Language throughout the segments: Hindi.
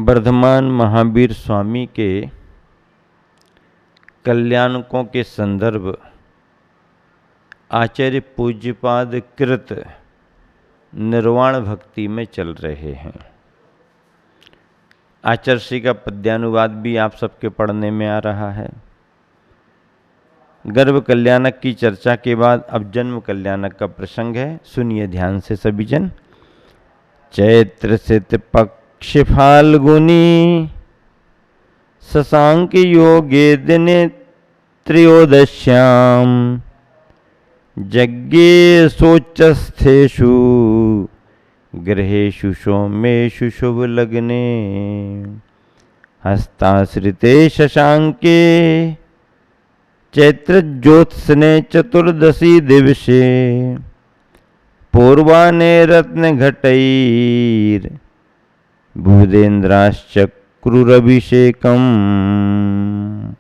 वर्धमान महावीर स्वामी के कल्याणकों के संदर्भ आचार्य पूज्यपाद कृत निर्वाण भक्ति में चल रहे हैं। आचार्य श्री का पद्यानुवाद भी आप सबके पढ़ने में आ रहा है। गर्भ कल्याणक की चर्चा के बाद अब जन्म कल्याणक का प्रसंग है। सुनिए ध्यान से सभी जन। चैत्र सित पक्ष फाल्गुनी शशांक योगे दिने त्रयोदश्याम यज्ञे शोचस्थेषु गृहेषु सोमेषु शुभ लग्ने हस्ताश्रिते शशांके चैत्र ज्योत्सने चतुर्दशी दिवसे पूर्वाने रत्न घटैर भूदेन्द्राश्चक्रुरभिषेकम्।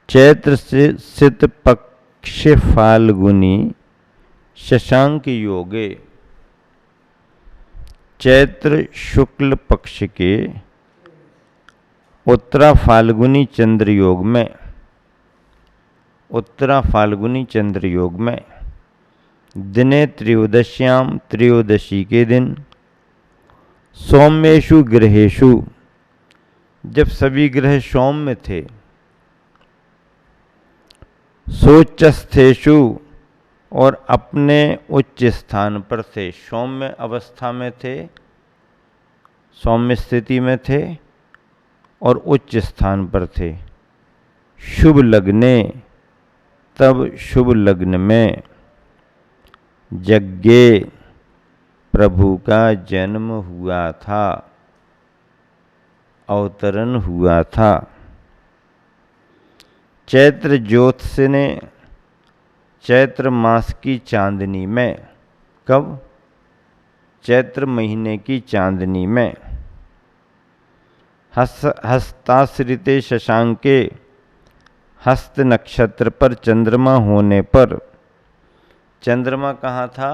चैत्र सित पक्ष फाल्गुनी शशांक योगे, चैत्र शुक्ल पक्ष के उत्तरा फाल्गुनी चंद्र योग में, उत्तरा फाल्गुनी चंद्र योग में दिने त्रयोदश्याम, त्रयोदशी के दिन सौम्येषु गृहेषु, जब सभी ग्रह सौम्य थे, सोचस्थेषु और अपने उच्च स्थान पर थे, सौम्य अवस्था में थे, सौम्य स्थिति में थे और उच्च स्थान पर थे। शुभ लग्ने, तब शुभ लग्न में यज्ञे प्रभु का जन्म हुआ था, अवतरण हुआ था। चैत्र ज्योत्स्य ने, चैत्र मास की चांदनी में, कब? चैत्र महीने की चांदनी में हस्ताश्रिते शशांके, हस्त नक्षत्र पर चंद्रमा होने पर, चंद्रमा कहाँ था?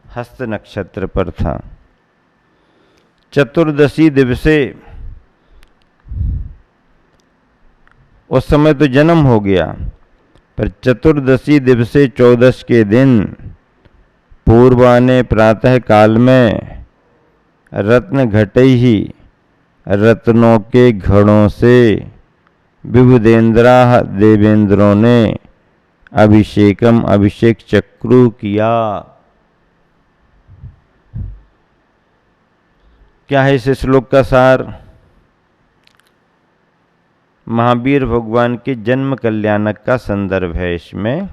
हस्त नक्षत्र पर था। चतुर्दशी दिवसे, उस समय तो जन्म हो गया, पर चतुर्दशी दिवसे 14 के दिन पूर्वाने प्रातः काल में रत्न घटई ही, रत्नों के घड़ों से विबुधेन्द्रा देवेंद्रों ने अभिषेकम, अभिषेक चक्रु किया। क्या है इस श्लोक का सार? महावीर भगवान के जन्म कल्याणक का संदर्भ है इसमें।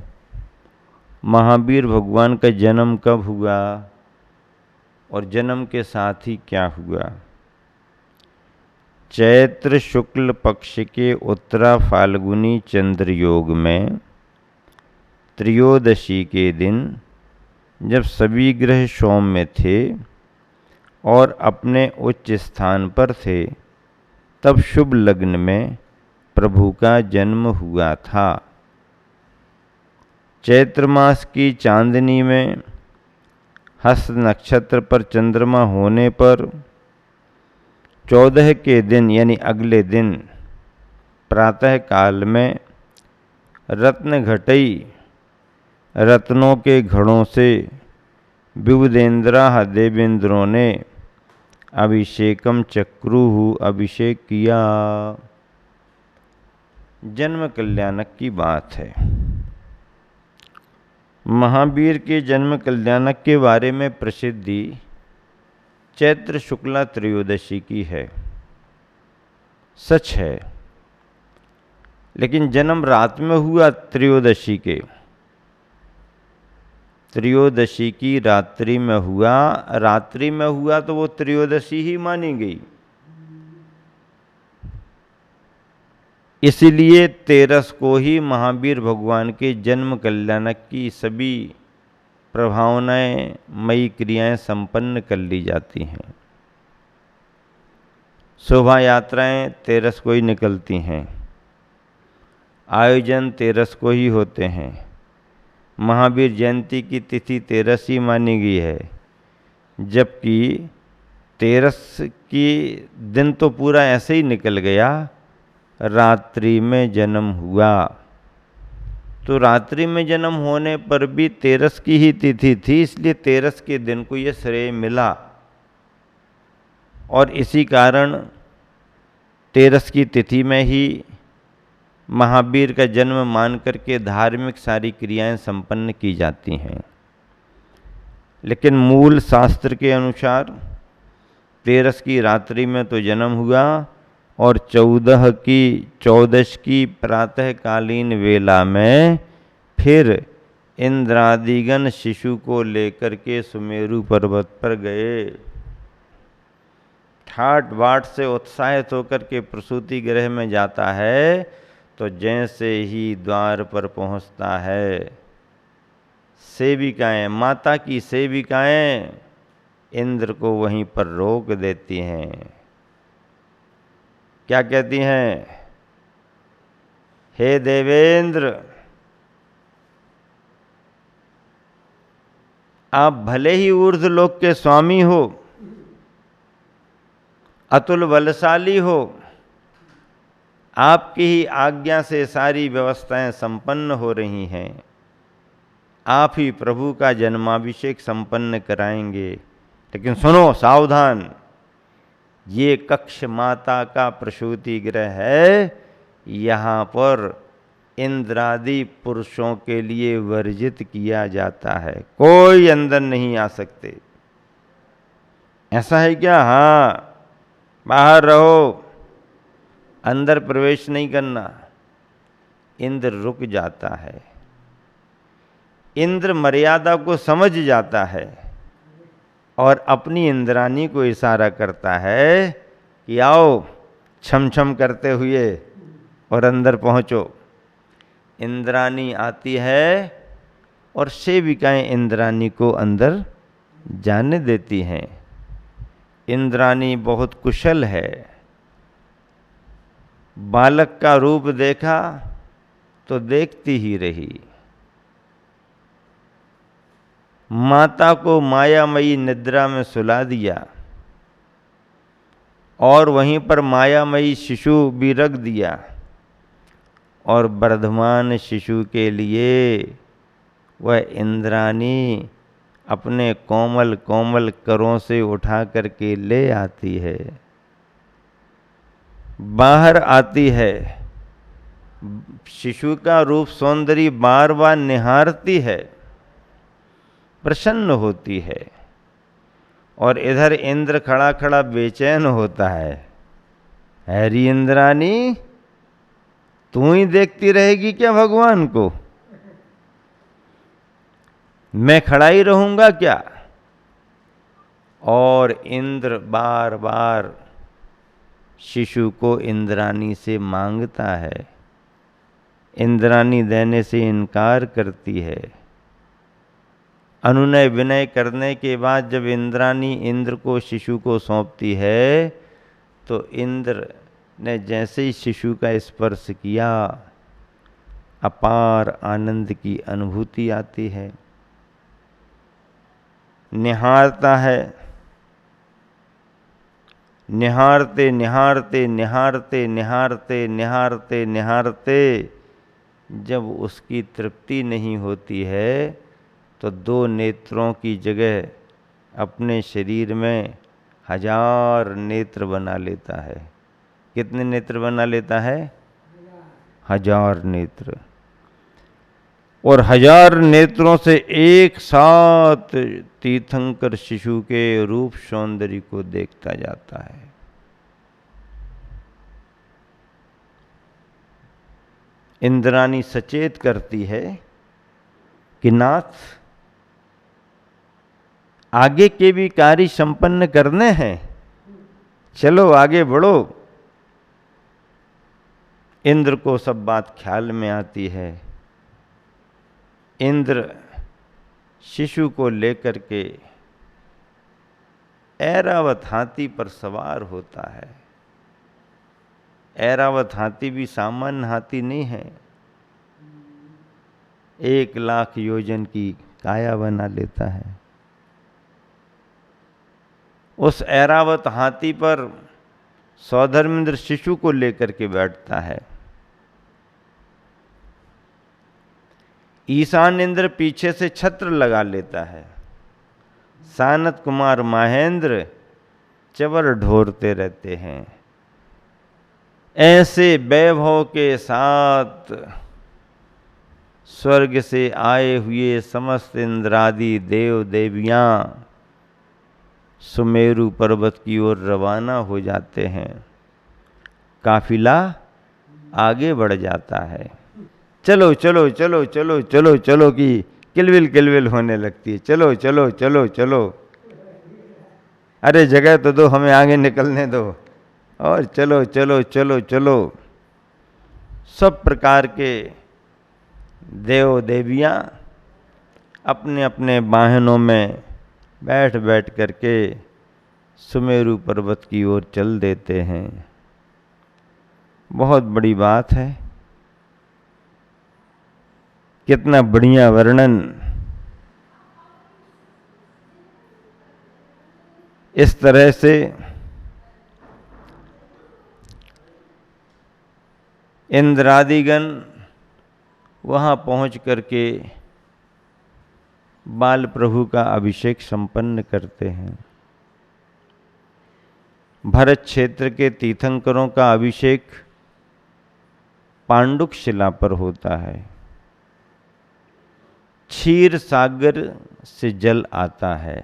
महावीर भगवान का जन्म कब हुआ और जन्म के साथ ही क्या हुआ? चैत्र शुक्ल पक्ष के उत्तरा फाल्गुनी चंद्र योग में त्रयोदशी के दिन, जब सभी ग्रह सौम्य थे और अपने उच्च स्थान पर थे, तब शुभ लग्न में प्रभु का जन्म हुआ था। चैत्र मास की चांदनी में हस्त नक्षत्र पर चंद्रमा होने पर 14 के दिन यानी अगले दिन प्रातः काल में रत्न घटई, रत्नों के घड़ों से विबुधेन्द्रा देवेंद्रों ने अभिषेकम चक्रुहु, अभिषेक किया। जन्म कल्याणक की बात है। महावीर के जन्म कल्याणक के बारे में प्रसिद्धि चैत्र शुक्ला त्रयोदशी की है, सच है, लेकिन जन्म रात में हुआ त्रयोदशी के, त्रयोदशी की रात्रि में हुआ। रात्रि में हुआ तो वो त्रयोदशी ही मानी गई। इसीलिए 13 को ही महावीर भगवान के जन्म कल्याणक की सभी प्रभावनाएं, मई क्रियाएं संपन्न कर ली जाती हैं। शोभा यात्राएं 13 को ही निकलती हैं, आयोजन 13 को ही होते हैं। महावीर जयंती की तिथि 13 ही मानी गई है, जबकि तेरस की दिन तो पूरा ऐसे ही निकल गया, रात्रि में जन्म हुआ। तो रात्रि में जन्म होने पर भी तेरस की ही तिथि थी, इसलिए तेरस के दिन को यह श्रेय मिला। और इसी कारण तेरस की तिथि में ही महावीर का जन्म मान करके धार्मिक सारी क्रियाएं संपन्न की जाती हैं। लेकिन मूल शास्त्र के अनुसार तेरस की रात्रि में तो जन्म हुआ और 14 की प्रातःकालीन वेला में फिर इंद्रादिगण शिशु को लेकर के सुमेरु पर्वत पर गए। ठाट बाट से उत्साहित होकर के प्रसूति गृह में जाता है, तो जैसे ही द्वार पर पहुंचता है, सेविकाएं, माता की सेविकाएं इंद्र को वहीं पर रोक देती हैं। क्या कहती हैं? हे देवेंद्र, आप भले ही ऊर्ध्वलोक के स्वामी हो, अतुल बलशाली हो, आपकी ही आज्ञा से सारी व्यवस्थाएं संपन्न हो रही हैं, आप ही प्रभु का जन्माभिषेक संपन्न कराएंगे। लेकिन सुनो, सावधान, ये कक्ष माता का प्रसूति गृह है, यहाँ पर इंद्रादि पुरुषों के लिए वर्जित किया जाता है, कोई अंदर नहीं आ सकते। ऐसा है क्या? हाँ, बाहर रहो, अंदर प्रवेश नहीं करना। इंद्र रुक जाता है, इंद्र मर्यादा को समझ जाता है और अपनी इंद्रानी को इशारा करता है कि आओ, छम छम करते हुए और अंदर पहुंचो। इंद्रानी आती है और सेविकाएं इंद्रानी को अंदर जाने देती हैं। इंद्रानी बहुत कुशल है। बालक का रूप देखा तो देखती ही रही। माता को मायामयी निद्रा में सुला दिया और वहीं पर मायामयी शिशु भी रख दिया और वर्धमान शिशु के लिए वह इंद्रानी अपने कोमल कोमल करों से उठा करके ले आती है। बाहर आती है, शिशु का रूप सौंदर्य बार बार निहारती है, प्रसन्न होती है, और इधर इंद्र खड़ा खड़ा बेचैन होता है। हैरी इंद्रानी, तू ही देखती रहेगी क्या भगवान को? मैं खड़ा ही रहूंगा क्या? और इंद्र बार बार शिशु को इंद्रानी से मांगता है। इंद्रानी देने से इनकार करती है। अनुनय विनय करने के बाद जब इंद्रानी इंद्र को शिशु को सौंपती है, तो इंद्र ने जैसे ही शिशु का स्पर्श किया, अपार आनंद की अनुभूति आती है। निहारता है, निहारते निहारते निहारते निहारते निहारते निहारते जब उसकी तृप्ति नहीं होती है, तो 2 नेत्रों की जगह अपने शरीर में 1000 नेत्र बना लेता है। कितने नेत्र बना लेता है? 1000 नेत्र। और 1000 नेत्रों से एक साथ तीर्थंकर शिशु के रूप सौंदर्य को देखता जाता है। इंद्रानी सचेत करती है कि नाथ, आगे के भी कार्य संपन्न करने हैं, चलो आगे बढ़ो। इंद्र को सब बात ख्याल में आती है। इंद्र शिशु को लेकर के ऐरावत हाथी पर सवार होता है। ऐरावत हाथी भी सामान्य हाथी नहीं है, 1 लाख योजन की काया बना लेता है। उस ऐरावत हाथी पर सौधर्मेंद्र शिशु को लेकर के बैठता है। ईशान इंद्र पीछे से छत्र लगा लेता है। सानत कुमार महेंद्र चवर ढोरते रहते हैं। ऐसे वैभव के साथ स्वर्ग से आए हुए समस्त इंद्रादि देव देवियां सुमेरु पर्वत की ओर रवाना हो जाते हैं। काफिला आगे बढ़ जाता है। चलो चलो चलो चलो चलो चलो की किलबिल होने लगती है। चलो चलो चलो चलो, अरे जगह तो दो, हमें आगे निकलने दो, और चलो चलो चलो चलो। सब प्रकार के देव देवियां अपने अपने वाहनों में बैठ बैठ करके सुमेरु पर्वत की ओर चल देते हैं। बहुत बड़ी बात है। कितना बढ़िया वर्णन इस तरह से इंद्रादिगण वहाँ पहुँच करके बाल प्रभु का अभिषेक संपन्न करते हैं। भरत क्षेत्र के तीर्थंकरों का अभिषेक पांडुक शिला पर होता है। क्षीर सागर से जल आता है।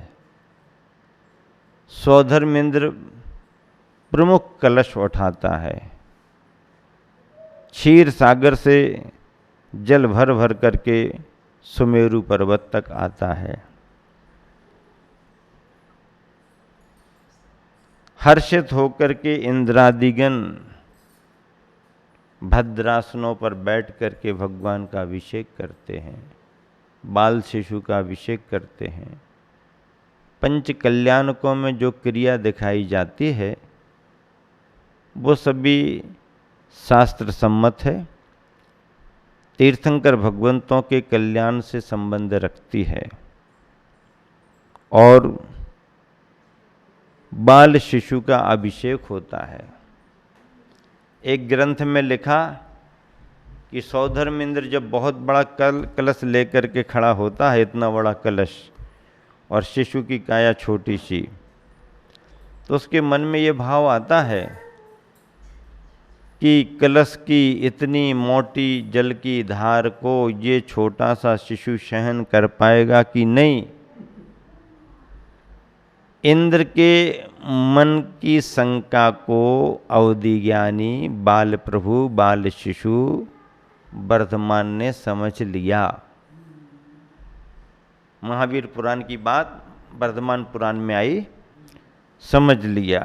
सौधर्मेंद्र प्रमुख कलश उठाता है। क्षीर सागर से जल भर भर करके सुमेरु पर्वत तक आता है। हर्षित होकर के इंद्रादिगण भद्रासनों पर बैठ करके भगवान का अभिषेक करते हैं, बाल शिशु का अभिषेक करते हैं। पंच कल्याणकों में जो क्रिया दिखाई जाती है वो सभी शास्त्र सम्मत है, तीर्थंकर भगवंतों के कल्याण से संबंध रखती है। और बाल शिशु का अभिषेक होता है। एक ग्रंथ में लिखा कि सौधर्मेंद्र जब बहुत बड़ा कलश लेकर के खड़ा होता है, इतना बड़ा कलश, और शिशु की काया छोटी सी, तो उसके मन में ये भाव आता है कि कलश की इतनी मोटी जल की धार को ये छोटा सा शिशु सहन कर पाएगा कि नहीं। इंद्र के मन की शंका को अवधि ज्ञानी बाल प्रभु बाल शिशु वर्धमान ने समझ लिया। महावीर पुराण की बात वर्धमान पुराण में आई, समझ लिया।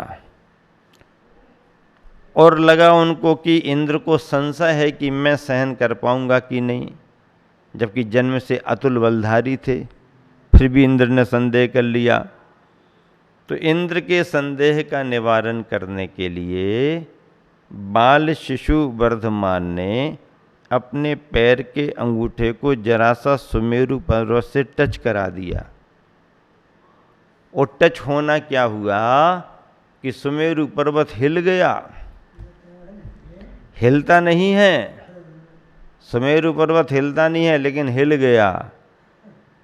और लगा उनको कि इंद्र को संशय है कि मैं सहन कर पाऊंगा कि नहीं, जबकि जन्म से अतुल बलधारी थे, फिर भी इंद्र ने संदेह कर लिया। तो इंद्र के संदेह का निवारण करने के लिए बाल शिशु वर्धमान ने अपने पैर के अंगूठे को जरा सा सुमेरु पर्वत से टच करा दिया। और टच होना क्या हुआ कि सुमेरु पर्वत हिल गया। हिलता नहीं है, सुमेरु पर्वत हिलता नहीं है, लेकिन हिल गया।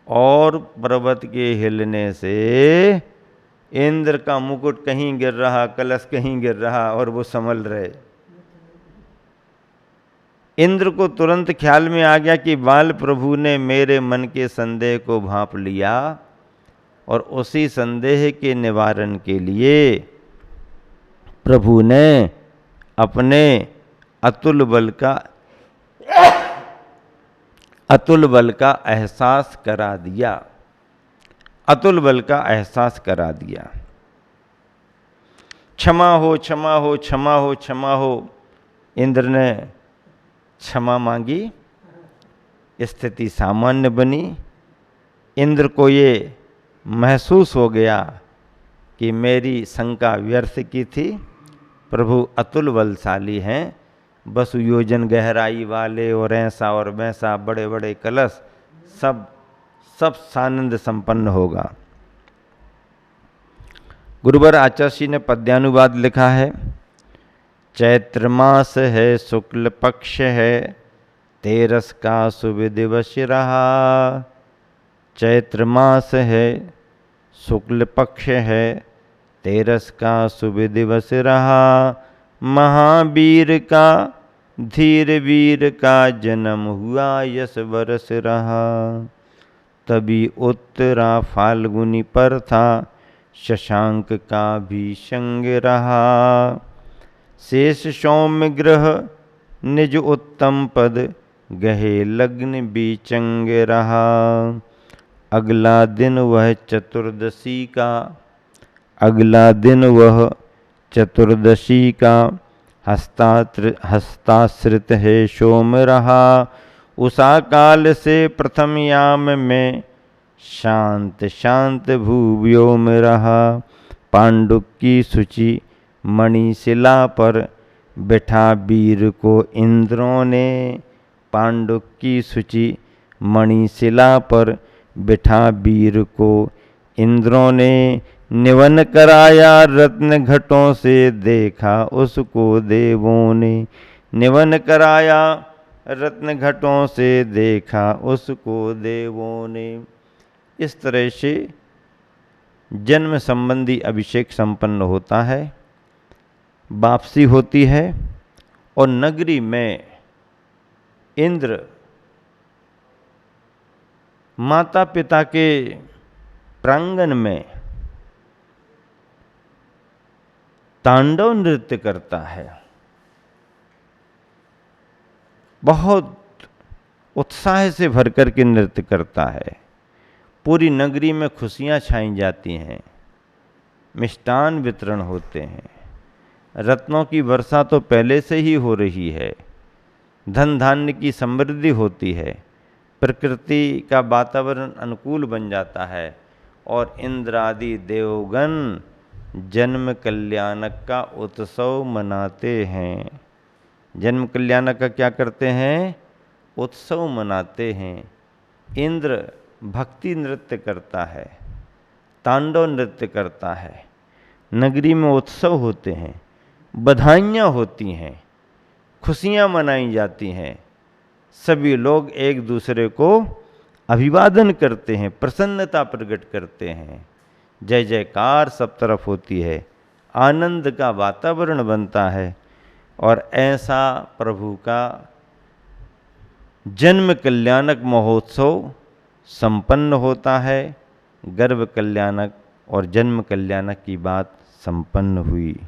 और पर्वत के हिलने से इंद्र का मुकुट कहीं गिर रहा, कलश कहीं गिर रहा, और वो संभल रहे। इंद्र को तुरंत ख्याल में आ गया कि बाल प्रभु ने मेरे मन के संदेह को भांप लिया, और उसी संदेह के निवारण के लिए प्रभु ने अपने अतुल बल का एहसास करा दिया। अतुल बल का एहसास करा दिया। क्षमा हो क्षमा हो क्षमा हो क्षमा हो, इंद्र ने क्षमा मांगी। स्थिति सामान्य बनी। इंद्र को ये महसूस हो गया कि मेरी शंका व्यर्थ की थी। प्रभु अतुल बलशाली हैं, बस योजन गहराई वाले और ऐसा और वैसा बड़े बड़े कलश सब सानंद संपन्न होगा। गुरुवर आचार्य ने पद्यानुवाद लिखा है। चैत्र मास है, शुक्ल पक्ष है, तेरस का शुभ दिवस रहा। चैत्र मास है, शुक्ल पक्ष है, तेरस का शुभ दिवस रहा। महावीर का, धीर वीर का जन्म हुआ, यश बरस रहा। तभी उत्तरा फाल्गुनी पर था, शशांक का भी संग रहा। शेष सौम्य ग्रह निज उत्तम पद, गहे लग्न बीचंग रहा। अगला दिन वह चतुर्दशी का, अगला दिन वह चतुर्दशी का, हस्ताश्रित है सोम रहा। उषा काल से प्रथम याम में, शांत शांत भूव्योम रहा। पांडुक की सूची मणिशिला पर, बैठा वीर को इंद्रों ने। पांडुक की सूची मणिशिला पर, बैठा वीर को इंद्रों ने। निवन कराया रत्न घटों से, देखा उसको देवों ने। निवन कराया रत्न घटों से, देखा उसको देवों ने। इस तरह से जन्म संबंधी अभिषेक संपन्न होता है, वापसी होती है और नगरी में इंद्र माता पिता के प्रांगण में तांडव नृत्य करता है। बहुत उत्साह से भरकर के नृत्य करता है। पूरी नगरी में खुशियां छाई जाती हैं, मिष्टान वितरण होते हैं, रत्नों की वर्षा तो पहले से ही हो रही है, धन धान्य की समृद्धि होती है, प्रकृति का वातावरण अनुकूल बन जाता है और इंद्र आदि देवगण जन्म कल्याणक का उत्सव मनाते हैं। जन्म कल्याणक का क्या करते हैं? उत्सव मनाते हैं। इंद्र भक्ति नृत्य करता है, तांडव नृत्य करता है, नगरी में उत्सव होते हैं, बधाइयाँ होती हैं, खुशियाँ मनाई जाती हैं, सभी लोग एक दूसरे को अभिवादन करते हैं, प्रसन्नता प्रकट करते हैं, जय जयकार सब तरफ होती है, आनंद का वातावरण बनता है और ऐसा प्रभु का जन्म कल्याणक महोत्सव संपन्न होता है। गर्भ कल्याणक और जन्म कल्याणक की बात संपन्न हुई।